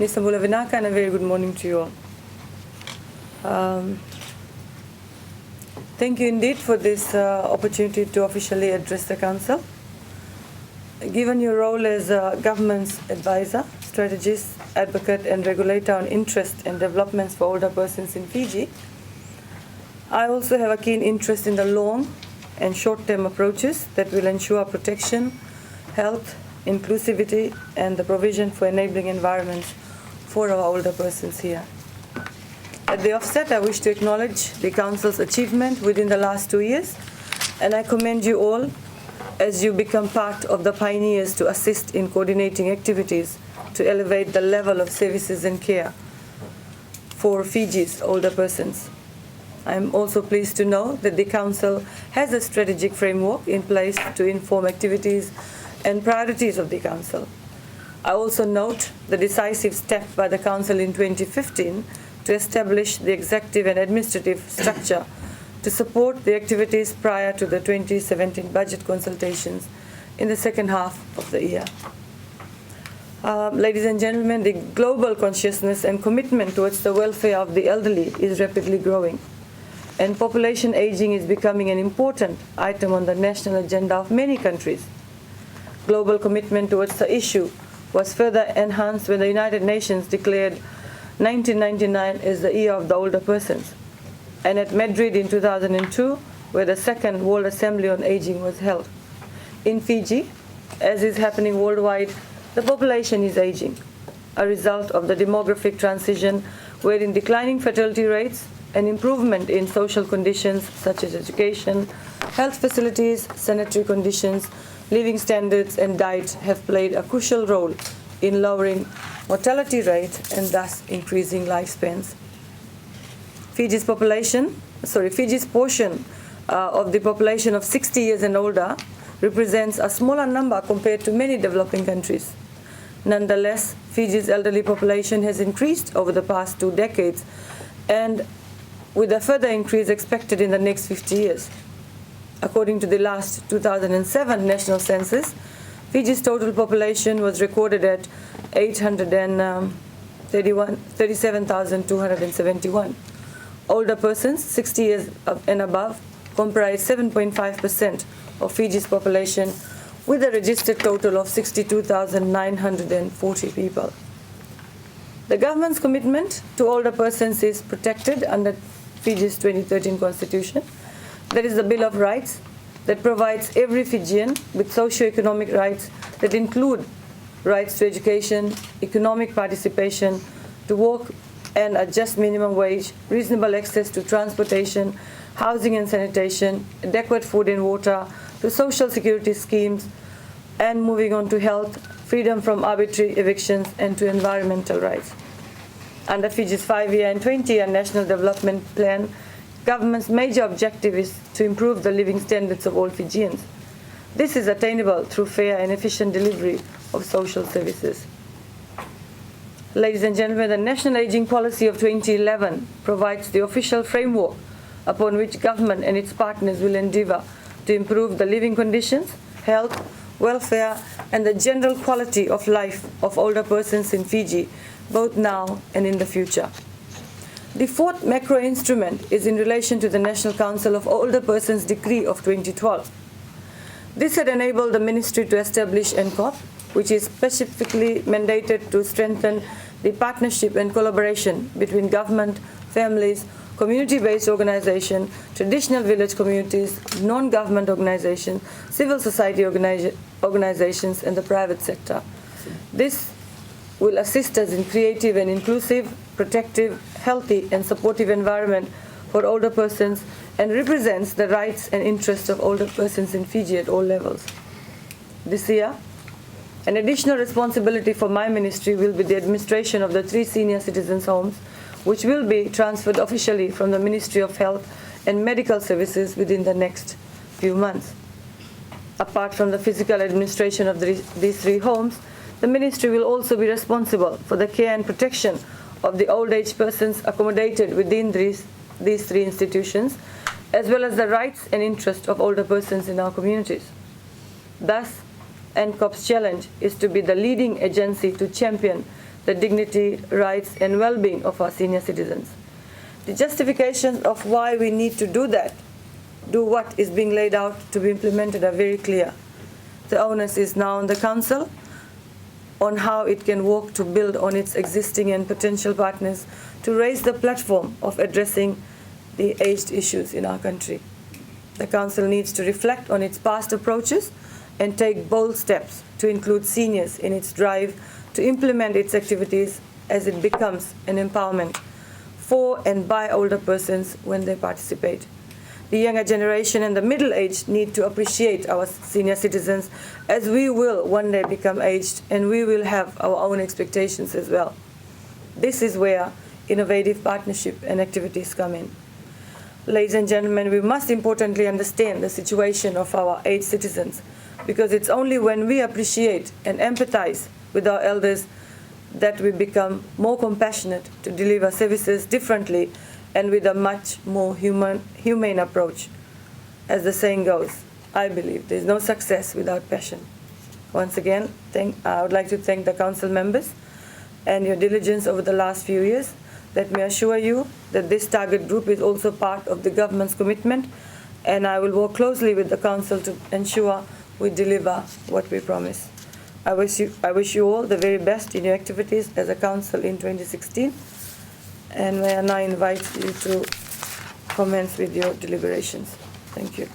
Nisambula Vinaka, and a very good morning to you all. Thank you indeed for this opportunity to officially address the Council. Given your role as government's advisor, strategist, advocate and regulator on interest and developments for older persons in Fiji, I also have a keen interest in the long and short-term approaches that will ensure protection, health, inclusivity and the provision for enabling environments for our older persons here. At the offset, I wish to acknowledge the Council's achievement within the last 2 years, and I commend you all as you become part of the pioneers to assist in coordinating activities to elevate the level of services and care for Fiji's older persons. I am also pleased to know that the Council has a strategic framework in place to inform activities and priorities of the Council. I also note the decisive step by the Council in 2015 to establish the executive and administrative structure to support the activities prior to the 2017 budget consultations in the second half of the year. Ladies and gentlemen, the global consciousness and commitment towards the welfare of the elderly is rapidly growing, and population aging is becoming an important item on the national agenda of many countries. Global commitment towards the issue was further enhanced when the United Nations declared 1999 as the year of the older persons, and at Madrid in 2002, where the Second World Assembly on Aging was held. In Fiji, as is happening worldwide, the population is aging, a result of the demographic transition wherein declining fertility rates and improvement in social conditions such as education, health facilities, sanitary conditions, living standards and diet have played a crucial role in lowering mortality rate and thus increasing lifespans. Fiji's portion of the population of 60 years and older represents a smaller number compared to many developing countries. Nonetheless, Fiji's elderly population has increased over the past 2 decades, and with a further increase expected in the next 50 years. According to the last 2007 national census, Fiji's total population was recorded at 837,271. Older persons, 60 years and above, comprise 7.5% of Fiji's population, with a registered total of 62,940 people. The government's commitment to older persons is protected under Fiji's 2013 Constitution. That is the Bill of Rights that provides every Fijian with socio-economic rights that include rights to education, economic participation, to work and a just minimum wage, reasonable access to transportation, housing and sanitation, adequate food and water, to social security schemes, and moving on to health, freedom from arbitrary evictions, and to environmental rights. Under Fiji's 5-year and 20-year National Development Plan, government's major objective is to improve the living standards of all Fijians. This is attainable through fair and efficient delivery of social services. Ladies and gentlemen, the National Aging Policy of 2011 provides the official framework upon which government and its partners will endeavour to improve the living conditions, health, welfare and the general quality of life of older persons in Fiji, both now and in the future. The fourth macro instrument is in relation to the National Council of Older Persons Decree of 2012. This had enabled the Ministry to establish NCOP, which is specifically mandated to strengthen the partnership and collaboration between government, families, community-based organizations, traditional village communities, non-government organizations, civil society organizations, and the private sector. This will assist us in creative and inclusive, protective, healthy, and supportive environment for older persons and represents the rights and interests of older persons in Fiji at all levels. This year, an additional responsibility for my ministry will be the administration of the 3 senior citizens' homes, which will be transferred officially from the Ministry of Health and Medical Services within the next few months. Apart from the physical administration of these 3 homes, the ministry will also be responsible for the care and protection of the old age persons accommodated within these 3 institutions, as well as the rights and interests of older persons in our communities. Thus, NCOP's challenge is to be the leading agency to champion the dignity, rights, and well-being of our senior citizens. The justifications of why we need to do that, do what is being laid out to be implemented, are very clear. The onus is now on the Council on how it can work to build on its existing and potential partners to raise the platform of addressing the aged issues in our country. The Council needs to reflect on its past approaches and take bold steps to include seniors in its drive to implement its activities as it becomes an empowerment for and by older persons when they participate. The younger generation and the middle-aged need to appreciate our senior citizens, as we will one day become aged and we will have our own expectations as well. This is where innovative partnership and activities come in. Ladies and gentlemen, we must importantly understand the situation of our aged citizens, because it's only when we appreciate and empathize with our elders that we become more compassionate to deliver services differently and with a much more humane approach. As the saying goes, I believe there is no success without passion. Once again, I would like to thank the Council members and your diligence over the last few years. Let me assure you that this target group is also part of the government's commitment, and I will work closely with the Council to ensure we deliver what we promise. I wish you all the very best in your activities as a Council in 2016. And may I now invite you to commence with your deliberations. Thank you.